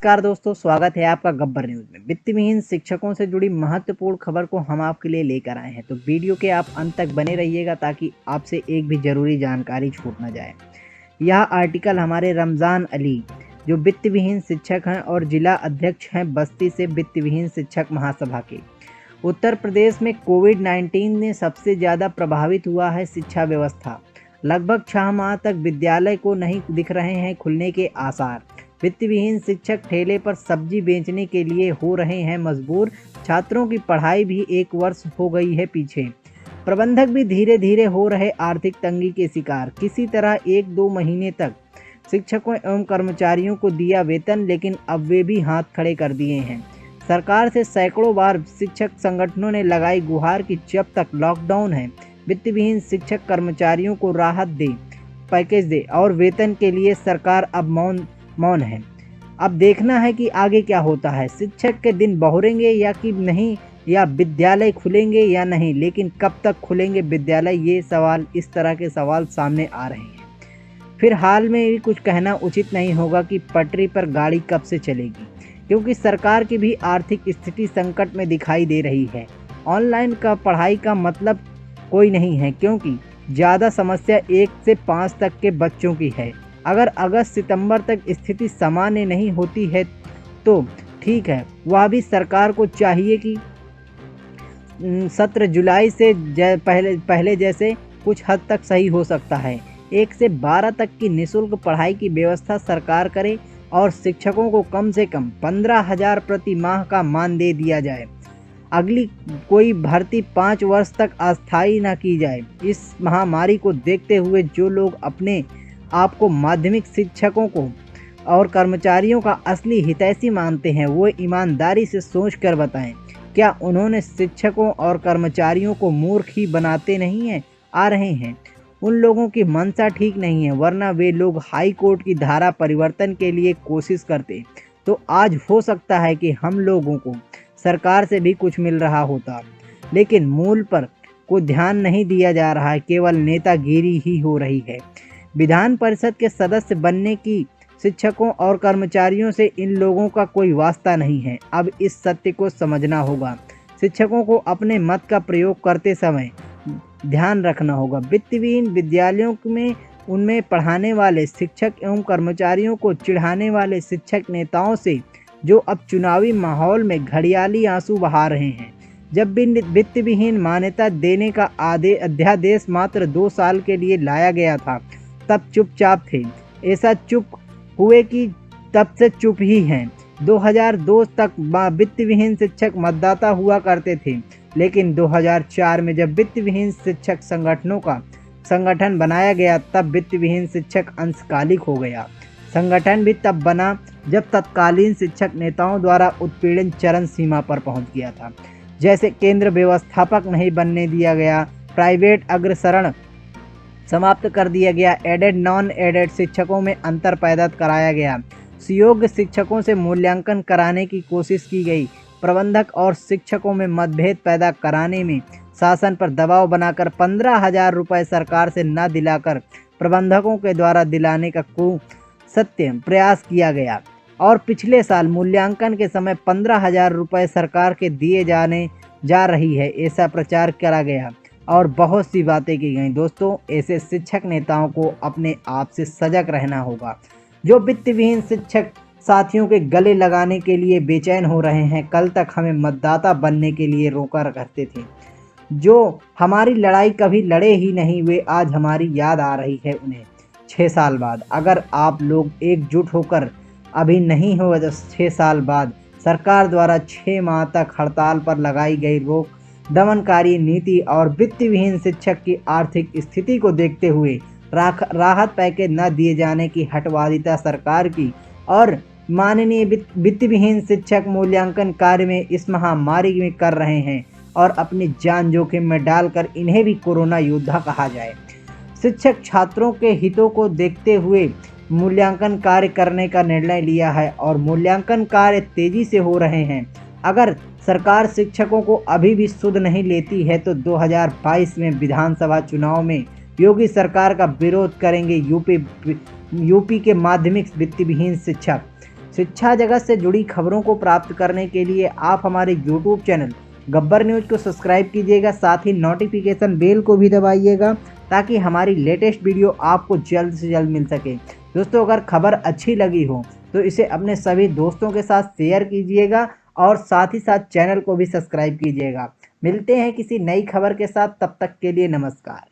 नमस्कार दोस्तों, स्वागत है आपका गब्बर न्यूज़ में। वित्तविहीन शिक्षकों से जुड़ी महत्वपूर्ण खबर को हम आपके लिए लेकर आए हैं, तो वीडियो के आप अंत तक बने रहिएगा ताकि आपसे एक भी ज़रूरी जानकारी छूट ना जाए। यह आर्टिकल हमारे रमज़ान अली, जो वित्तविहीन शिक्षक हैं और जिला अध्यक्ष हैं बस्ती से वित्तविहीन शिक्षक महासभा के। उत्तर प्रदेश में कोविड-19 ने सबसे ज़्यादा प्रभावित हुआ है शिक्षा व्यवस्था। लगभग 6 माह तक विद्यालय को नहीं दिख रहे हैं खुलने के आसार। वित्तविहीन शिक्षक ठेले पर सब्जी बेचने के लिए हो रहे हैं मजबूर। छात्रों की पढ़ाई भी 1 वर्ष हो गई है पीछे। प्रबंधक भी धीरे धीरे हो रहे आर्थिक तंगी के शिकार। किसी तरह 1-2 महीने तक शिक्षकों एवं कर्मचारियों को दिया वेतन, लेकिन अब वे भी हाथ खड़े कर दिए हैं। सरकार से सैकड़ों बार शिक्षक संगठनों ने लगाई गुहार कि जब तक लॉकडाउन है वित्तविहीन शिक्षक कर्मचारियों को राहत दे, पैकेज दे, और वेतन के लिए सरकार अब मौन है। अब देखना है कि आगे क्या होता है। शिक्षक के दिन बहुरेंगे या कि नहीं, या विद्यालय खुलेंगे या नहीं, लेकिन कब तक खुलेंगे विद्यालय, ये सवाल, इस तरह के सवाल सामने आ रहे हैं। फिर हाल में भी कुछ कहना उचित नहीं होगा कि पटरी पर गाड़ी कब से चलेगी, क्योंकि सरकार की भी आर्थिक स्थिति संकट में दिखाई दे रही है। ऑनलाइन का पढ़ाई का मतलब कोई नहीं है, क्योंकि ज़्यादा समस्या 1 से 5 तक के बच्चों की है। अगर अगस्त सितंबर तक स्थिति सामान्य नहीं होती है तो ठीक है, वह भी सरकार को चाहिए कि सत्र जुलाई से पहले जैसे कुछ हद तक सही हो सकता है। 1 से 12 तक की निःशुल्क पढ़ाई की व्यवस्था सरकार करे और शिक्षकों को कम से कम 15,000 प्रति माह का मानदेय दिया जाए। अगली कोई भर्ती 5 वर्ष तक अस्थायी न की जाए। इस महामारी को देखते हुए जो लोग अपने आपको माध्यमिक शिक्षकों को और कर्मचारियों का असली हितैषी मानते हैं, वो ईमानदारी से सोच कर बताएं, क्या उन्होंने शिक्षकों और कर्मचारियों को मूर्ख ही बनाते नहीं आ रहे हैं। उन लोगों की मंशा ठीक नहीं है, वरना वे लोग हाई कोर्ट की धारा परिवर्तन के लिए कोशिश करते तो आज हो सकता है कि हम लोगों को सरकार से भी कुछ मिल रहा होता। लेकिन मूल पर कोई ध्यान नहीं दिया जा रहा है, केवल नेतागिरी ही हो रही है। विधान परिषद के सदस्य बनने की शिक्षकों और कर्मचारियों से इन लोगों का कोई वास्ता नहीं है। अब इस सत्य को समझना होगा। शिक्षकों को अपने मत का प्रयोग करते समय ध्यान रखना होगा। वित्तविहीन विद्यालयों में उनमें पढ़ाने वाले शिक्षक एवं कर्मचारियों को चिढ़ाने वाले शिक्षक नेताओं से, जो अब चुनावी माहौल में घड़ियाली आंसू बहा रहे हैं। जब भी वित्तविहीन मान्यता देने का अध्यादेश मात्र 2 साल के लिए लाया गया था, तब चुपचाप थे। ऐसा चुप हुए कि तब से चुप ही हैं। 2002 तक वित्तविहीन शिक्षक मतदाता हुआ करते थे, लेकिन 2004 में जब वित्तविहीन शिक्षक संगठन बनाया गया, तब वित्तविहीन शिक्षक अंशकालिक हो गया। संगठन भी तब बना जब तत्कालीन शिक्षक नेताओं द्वारा उत्पीड़न चरम सीमा पर पहुंच गया था। जैसे केंद्र व्यवस्थापक नहीं बनने दिया गया, प्राइवेट अग्रसरण समाप्त कर दिया गया, एडेड नॉन एडेड शिक्षकों में अंतर पैदा कराया गया, सुयोग्य शिक्षकों से मूल्यांकन कराने की कोशिश की गई, प्रबंधक और शिक्षकों में मतभेद पैदा कराने में शासन पर दबाव बनाकर 15,000 रुपये सरकार से न दिलाकर प्रबंधकों के द्वारा दिलाने का सत्य प्रयास किया गया, और पिछले साल मूल्यांकन के समय 15,000 रुपये सरकार के दिए जाने जा रही है, ऐसा प्रचार करा गया और बहुत सी बातें की गई। दोस्तों, ऐसे शिक्षक नेताओं को अपने आप से सजग रहना होगा, जो वित्तविहीन शिक्षक साथियों के गले लगाने के लिए बेचैन हो रहे हैं। कल तक हमें मतदाता बनने के लिए रोका करते थे, जो हमारी लड़ाई कभी लड़े ही नहीं, वे आज हमारी याद आ रही है उन्हें 6 साल बाद। अगर आप लोग एकजुट होकर अभी नहीं हो, तो 6 साल बाद सरकार द्वारा 6 माह तक हड़ताल पर लगाई गई रोक, दमनकारी नीति और वित्तविहीन शिक्षक की आर्थिक स्थिति को देखते हुए राहत पैकेज न दिए जाने की हठवादिता सरकार की और माननीय वित्तविहीन शिक्षक मूल्यांकन कार्य में इस महामारी में कर रहे हैं, और अपनी जान जोखिम में डालकर इन्हें भी कोरोना योद्धा कहा जाए। शिक्षक छात्रों के हितों को देखते हुए मूल्यांकन कार्य करने का निर्णय लिया है, और मूल्यांकन कार्य तेजी से हो रहे हैं। अगर सरकार शिक्षकों को अभी भी सुध नहीं लेती है तो 2022 में विधानसभा चुनाव में योगी सरकार का विरोध करेंगे यूपी के माध्यमिक वित्तविहीन शिक्षक। शिक्षा जगत से जुड़ी खबरों को प्राप्त करने के लिए आप हमारे YouTube चैनल गब्बर न्यूज़ को सब्सक्राइब कीजिएगा, साथ ही नोटिफिकेशन बेल को भी दबाइएगा ताकि हमारी लेटेस्ट वीडियो आपको जल्द से जल्द मिल सके। दोस्तों, अगर खबर अच्छी लगी हो तो इसे अपने सभी दोस्तों के साथ शेयर कीजिएगा और साथ ही साथ चैनल को भी सब्सक्राइब कीजिएगा। मिलते हैं किसी नई खबर के साथ, तब तक के लिए नमस्कार।